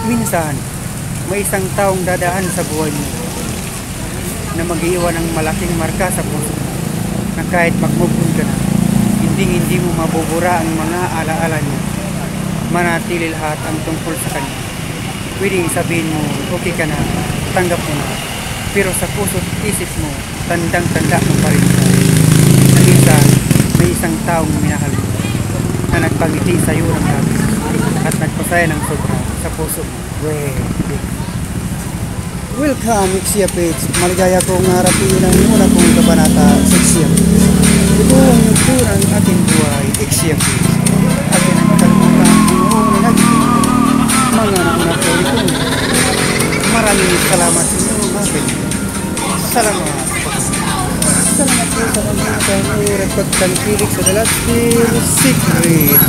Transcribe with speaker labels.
Speaker 1: Minsan, may isang taong dadaan sa buhay mo na mag-iwan ng malaking marka sa puso na kahit mag-move on ka na, hindi mo mabubura ang mga alaala niya. Manatili lahat ang tungkol sa kanya. Pwedeng sabihin mo, okay ka na, tanggap mo na. Pero sa puso at isip mo, tandang-tanda mo pa rin siya. Na minsan, may isang taong minahal mo na nagpangiti sa iyo ng labis at nagpasaya ng sobra sa puso mo. Welcome, Ixia Page. Maligaya kong harapin ang muna kong kabanata sa Ixia Page. Ito ang nagpo ng ating buhay, Ixia Page. Atin ang kalimutan ang noong nagiging mga nauna po ito. Maraming salamat sa inyo, mga kaibigan. Salamat. Salamat po sa kanyang pag-tangkilik sa The Last Secret.